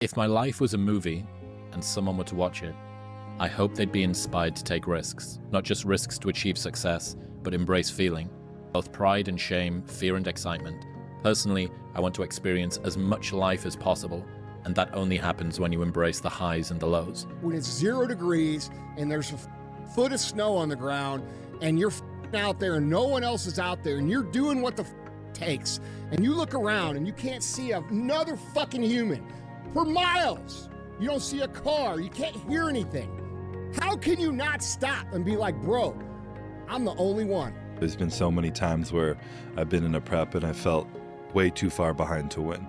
If my life was a movie and someone were to watch it, I hope they'd be inspired to take risks, not just risks to achieve success, but embrace feeling, both pride and shame, fear and excitement. Personally, I want to experience as much life as possible, and that only happens when you embrace the highs and the lows. When it's 0 degrees and there's a foot of snow on the ground and you're out there and no one else is out there and you're doing what the takes, and you look around and you can't see another fucking human for miles. You don't see a car, you can't hear anything. How can you not stop and be like, bro, I'm the only one? There's been so many times where I've been in a prep and I felt way too far behind to win.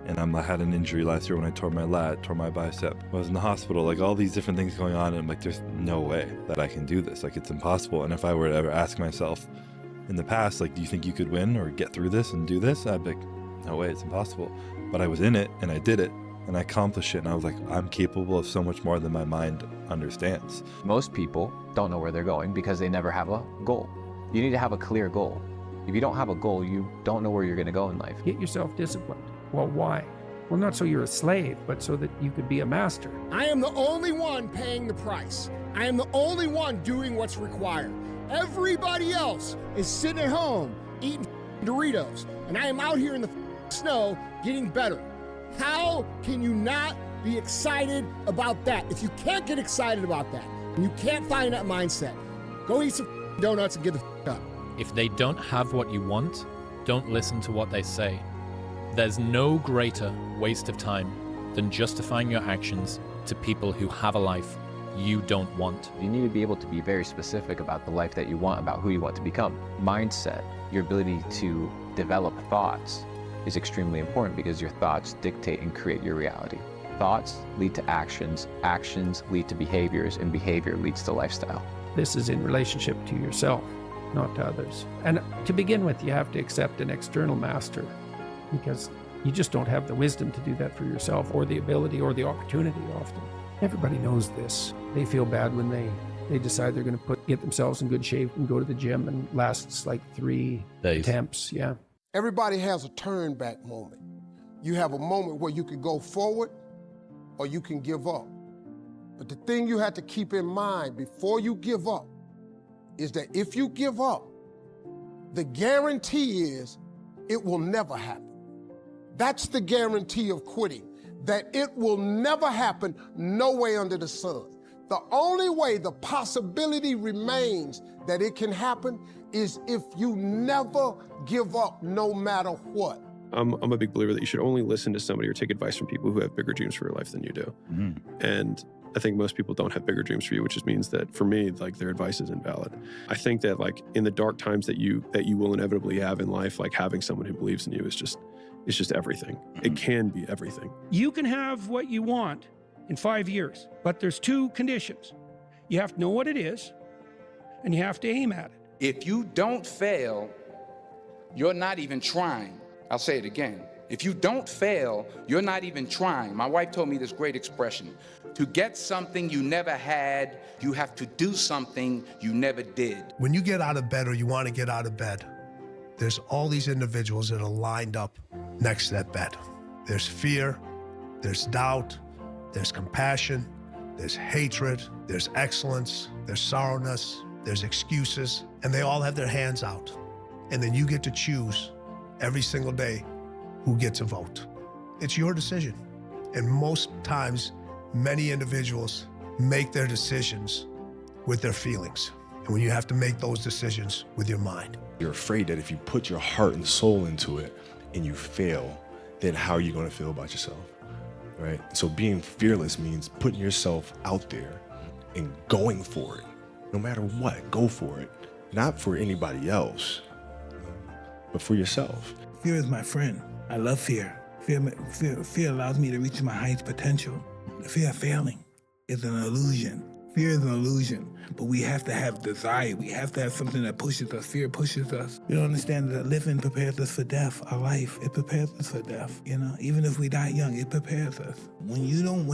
And I had an injury last year when I tore my lat, tore my bicep. I was in the hospital, like all these different things going on, and I'm like, there's no way that I can do this. Like, it's impossible. And if I were to ever ask myself in the past, like, do you think you could win or get through this and do this? I'd be like, no way, it's impossible. But I was in it and I did it and I accomplished it. And I was like, I'm capable of so much more than my mind understands. Most people don't know where they're going because they never have a goal. You need to have a clear goal. If you don't have a goal, you don't know where you're going to go in life. Get yourself disciplined. Well, why? Well, not so you're a slave, but so that you could be a master. I am the only one paying the price. I am the only one doing what's required. Everybody else is sitting at home eating Doritos, and I am out here in the snow getting better. How can you not be excited about that? If you can't get excited about that, and you can't find that mindset, go eat some donuts and get the up. If they don't have what you want, don't listen to what they say. There's no greater waste of time than justifying your actions to people who have a life you don't want. You need to be able to be very specific about the life that you want, about who you want to become. Mindset, your ability to develop thoughts, is extremely important because your thoughts dictate and create your reality. Thoughts lead to actions, actions lead to behaviors, and behavior leads to lifestyle. This is in relationship to yourself, not to others. And to begin with, you have to accept an external master because you just don't have the wisdom to do that for yourself, or the ability or the opportunity often. Everybody knows this. They feel bad when they decide they're going to get themselves in good shape and go to the gym, and lasts like 3 days. attempts. Yeah. Everybody has a turn back moment. You have a moment where you can go forward or you can give up. But the thing you have to keep in mind before you give up is that if you give up, the guarantee is it will never happen. That's the guarantee of quitting, that it will never happen no way under the sun. The only way the possibility remains that it can happen is if you never give up no matter what. I'm a big believer that you should only listen to somebody or take advice from people who have bigger dreams for your life than you do. And I think most people don't have bigger dreams for you, which just means that for me, like, their advice is invalid. I think that, like, in the dark times that you will inevitably have in life, like, having someone who believes in you is just everything. It can be everything. You can have what you want in 5 years, but there's 2 conditions. You have to know what it is, and you have to aim at it. If you don't fail, you're not even trying. I'll say it again. If you don't fail, you're not even trying. My wife told me this great expression. To get something you never had, you have to do something you never did. When you get out of bed, or you want to get out of bed, there's all these individuals that are lined up next to that bed. There's fear, there's doubt, there's compassion, there's hatred, there's excellence, there's sorrowness, there's excuses, and they all have their hands out. And then you get to choose every single day who gets a vote. It's your decision. And most times, many individuals make their decisions with their feelings. And when you have to make those decisions with your mind. You're afraid that if you put your heart and soul into it and you fail, then how are you going to feel about yourself, right? So being fearless means putting yourself out there and going for it. No matter what, go for it. Not for anybody else, but for yourself. Fear is my friend. I love fear. Fear allows me to reach my highest potential. The fear of failing is an illusion. Fear is an illusion, but we have to have desire. We have to have something that pushes us. Fear pushes us. You don't understand that living prepares us for death. Our life, it prepares us for death. You know, even if we die young, it prepares us. When you don't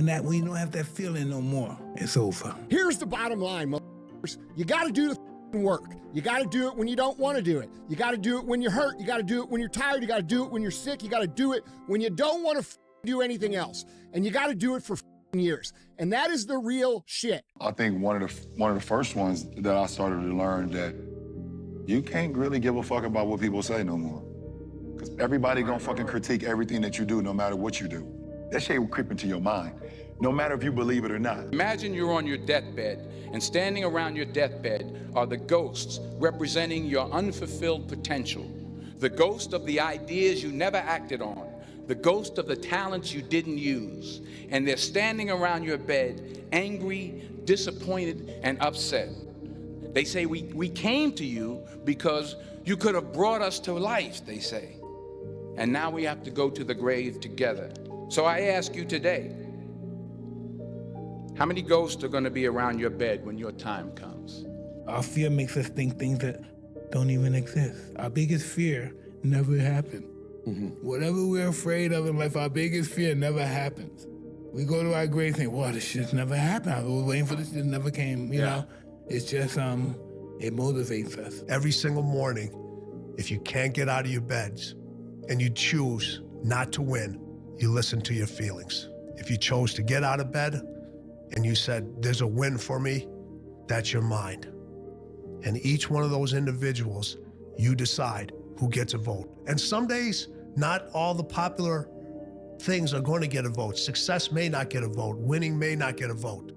have that feeling no more, it's over. Here's the bottom line, motherfuckers. You gotta do the work. You gotta do it when you don't wanna do it. You gotta do it when you're hurt. You gotta do it when you're tired. You gotta do it when you're sick. You gotta do it when you don't wanna do anything else. And you got to do it for years. And that is the real shit. I think one of the first ones that I started to learn that you can't really give a fuck about what people say no more. Because everybody gonna fucking critique everything that you do, no matter what you do. That shit will creep into your mind, no matter if you believe it or not. Imagine you're on your deathbed, and standing around your deathbed are the ghosts representing your unfulfilled potential. The ghost of the ideas you never acted on. The ghost of the talents you didn't use. And they're standing around your bed, angry, disappointed, and upset. They say, we came to you because you could have brought us to life, they say. And now we have to go to the grave together. So I ask you today, how many ghosts are going to be around your bed when your time comes? Our fear makes us think things that don't even exist. Our biggest fear never happened. Whatever we're afraid of in life, our biggest fear never happens. We go to our grave saying, wow, this shit's never happened. I was waiting for this, it never came, you know? It's just, it motivates us. Every single morning, if you can't get out of your beds and you choose not to win, you listen to your feelings. If you chose to get out of bed and you said, there's a win for me, that's your mind. And each one of those individuals, you decide who gets a vote. And some days, not all the popular things are going to get a vote. Success may not get a vote. Winning may not get a vote.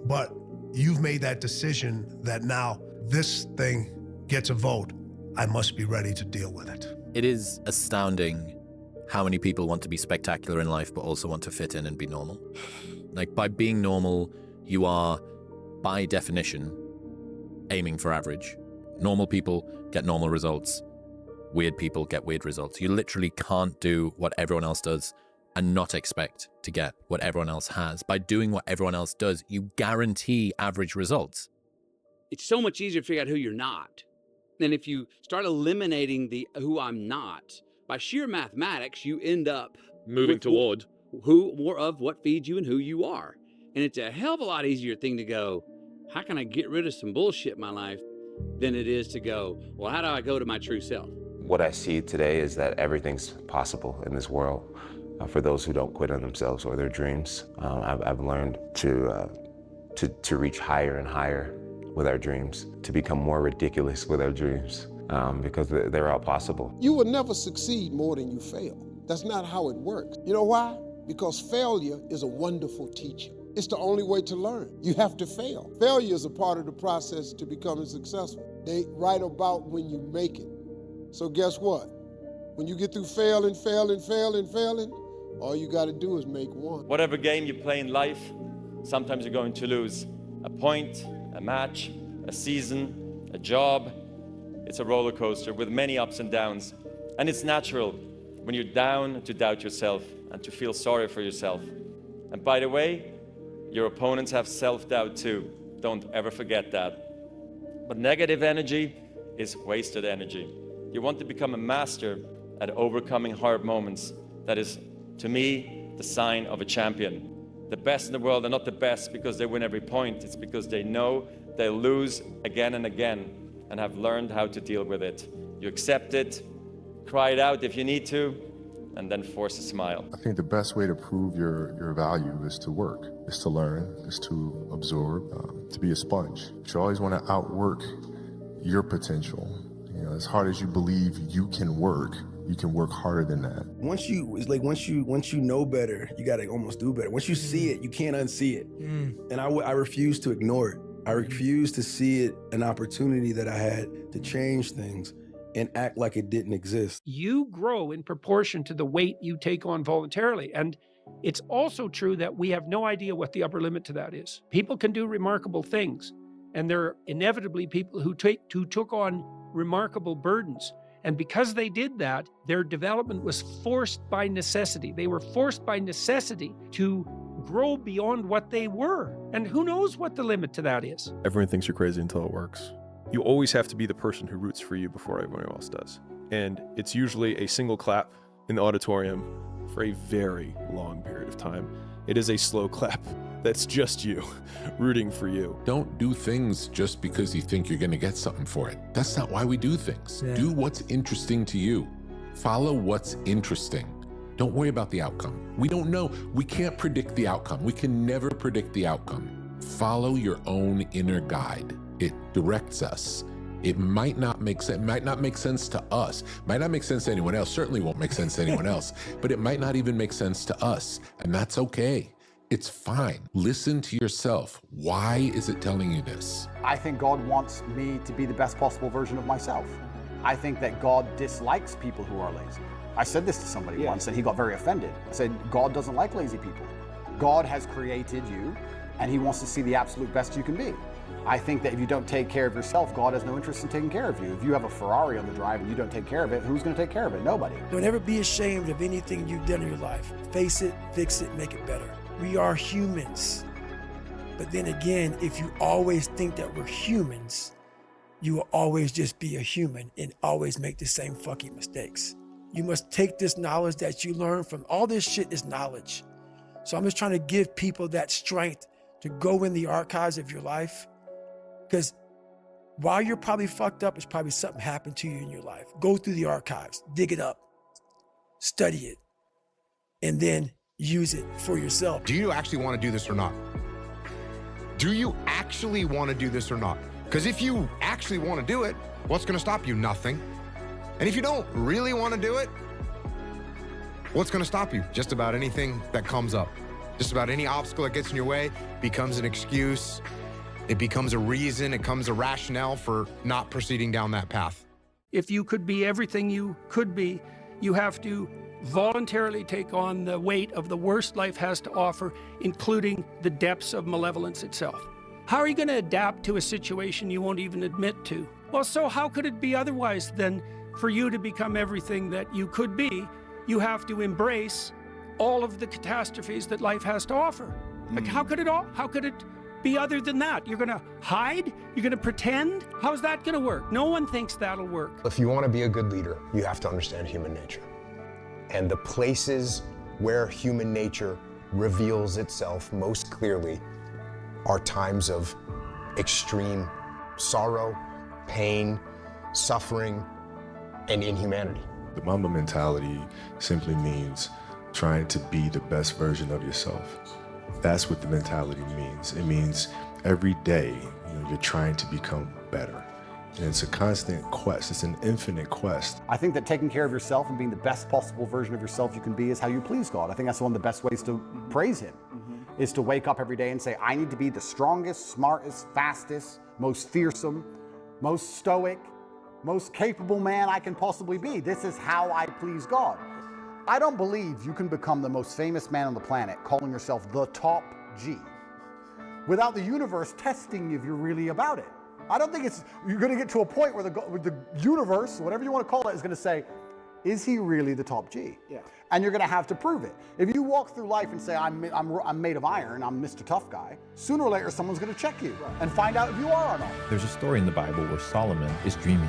But you've made that decision that now this thing gets a vote. I must be ready to deal with it. It is astounding how many people want to be spectacular in life but also want to fit in and be normal. Like, by being normal, you are, by definition, aiming for average. Normal people get normal results. Weird people get weird results. You literally can't do what everyone else does and not expect to get what everyone else has. By doing what everyone else does, you guarantee average results. It's so much easier to figure out who you're not. And if you start eliminating the who I'm not, by sheer mathematics, you end up moving toward who more of what feeds you and who you are. And it's a hell of a lot easier thing to go, how can I get rid of some bullshit in my life, than it is to go, well, how do I go to my true self? What I see today is that everything's possible in this world for those who don't quit on themselves or their dreams. I've learned to reach higher and higher with our dreams, to become more ridiculous with our dreams, because they're all possible. You will never succeed more than you fail. That's not how it works. You know why? Because failure is a wonderful teacher. It's the only way to learn. You have to fail. Failure is a part of the process to becoming successful. They write about when you make it. So guess what? When you get through failing, all you gotta do is make one. whatever game you play in life, sometimes you're going to lose. A point, a match, a season, a job. It's a roller coaster with many ups and downs. And it's natural when you're down to doubt yourself and to feel sorry for yourself. And by the way, your opponents have self-doubt too. Don't ever forget that. But negative energy is wasted energy. You want to become a master at overcoming hard moments. That is, to me, the sign of a champion. The best in the world are not the best because they win every point. It's because they know they'll lose again and again and have learned how to deal with it. You accept it, cry it out if you need to, and then force a smile. I think the best way to prove your value is to work, is to learn, is to absorb, to be a sponge. But you always want to outwork your potential. You know, as hard as you believe you can work harder than that. Once you know better, you gotta almost do better. Once you see it, you can't unsee it. And I refuse to ignore it. I refuse to see it an opportunity that I had to change things and act like it didn't exist. You grow in proportion to the weight you take on voluntarily. And it's also true that we have no idea what the upper limit to that is. People can do remarkable things, and there are inevitably people who took on remarkable burdens. And because they did that, their development was forced by necessity. They were forced by necessity to grow beyond what they were. And who knows what the limit to that is? Everyone thinks you're crazy until it works. You always have to be the person who roots for you before everyone else does. And it's usually a single clap in the auditorium for a very long period of time. It is a slow clap that's just you rooting for you. Don't do things just because you think you're going to get something for it. That's not why we do things. Yeah. Do what's interesting to you. Follow what's interesting. Don't worry about the outcome. We don't know. We can't predict the outcome. We can never predict the outcome. Follow your own inner guide. It directs us. It might not make sense. Might not make sense to us. Might not make sense to anyone else. Certainly won't make sense to anyone else. But it might not even make sense to us. And that's okay. It's fine. Listen to yourself. Why is it telling you this? I think God wants me to be the best possible version of myself. I think that God dislikes people who are lazy. I said this to somebody once and he got very offended. I said, God doesn't like lazy people. God has created you and he wants to see the absolute best you can be. I think that if you don't take care of yourself, God has no interest in taking care of you. If you have a Ferrari on the drive and you don't take care of it, who's going to take care of it? Nobody. Don't ever be ashamed of anything you've done in your life. Face it, fix it, make it better. We are humans. But then again, if you always think that we're humans, you will always just be a human and always make the same fucking mistakes. You must take this knowledge that you learn from all this shit is knowledge. So I'm just trying to give people that strength to go in the archives of your life. Because while you're probably fucked up, it's probably something happened to you in your life. Go through the archives, dig it up, study it, and then use it for yourself. Do you actually want to do this or not? Do you actually want to do this or not? Because if you actually want to do it, what's going to stop you? Nothing. And if you don't really want to do it, what's going to stop you? Just about anything that comes up. Just about any obstacle that gets in your way becomes an excuse. It becomes a reason. It becomes a rationale for not proceeding down that path. If you could be everything you could be, you have to voluntarily take on the weight of the worst life has to offer, including the depths of malevolence itself. How are you going to adapt to a situation you won't even admit to? Well, so how could it be otherwise than for you to become everything that you could be, you have to embrace all of the catastrophes that life has to offer. Like, how could it be other than that? You're going to hide? You're going to pretend? How's that going to work? No one thinks that'll work. If you want to be a good leader, you have to understand human nature. And the places where human nature reveals itself most clearly are times of extreme sorrow, pain, suffering, and inhumanity. The Mamba mentality simply means trying to be the best version of yourself. That's what the mentality means. It means every day, you're trying to become better. And it's a constant quest. It's an infinite quest. I think that taking care of yourself and being the best possible version of yourself you can be is how you please God. I think that's one of the best ways to praise him, is to wake up every day and say, I need to be the strongest, smartest, fastest, most fearsome, most stoic, most capable man I can possibly be. This is how I please God. I don't believe you can become the most famous man on the planet calling yourself the top G without the universe testing if you're really about it. I don't think you're going to get to a point where the universe, whatever you want to call it, is going to say, is he really the top G? Yeah. And you're going to have to prove it. If you walk through life and say, I'm made of iron, I'm Mr. Tough Guy, sooner or later someone's going to check you and find out if you are or not. There's a story in the Bible where Solomon is dreaming.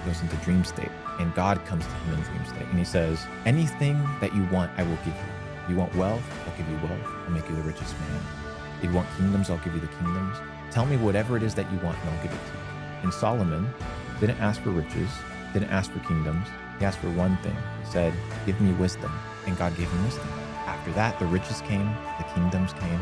He goes into dream state, and God comes to him in dream state, and he says, anything that you want, I will give you. You want wealth? I'll give you wealth. I'll make you the richest man. If you want kingdoms, I'll give you the kingdoms. Tell me whatever it is that you want, and I'll give it to you. And Solomon didn't ask for riches, didn't ask for kingdoms. He asked for one thing. He said, give me wisdom. And God gave him wisdom. After that, the riches came, the kingdoms came,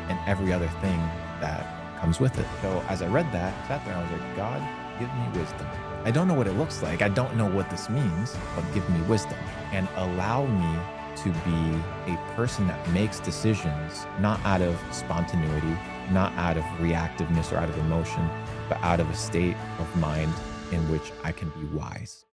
and every other thing that comes with it. So as I read that, I sat there and I was like, God, give me wisdom. I don't know what it looks like. I don't know what this means, but give me wisdom and allow me to be a person that makes decisions, not out of spontaneity, not out of reactiveness or out of emotion, but out of a state of mind in which I can be wise.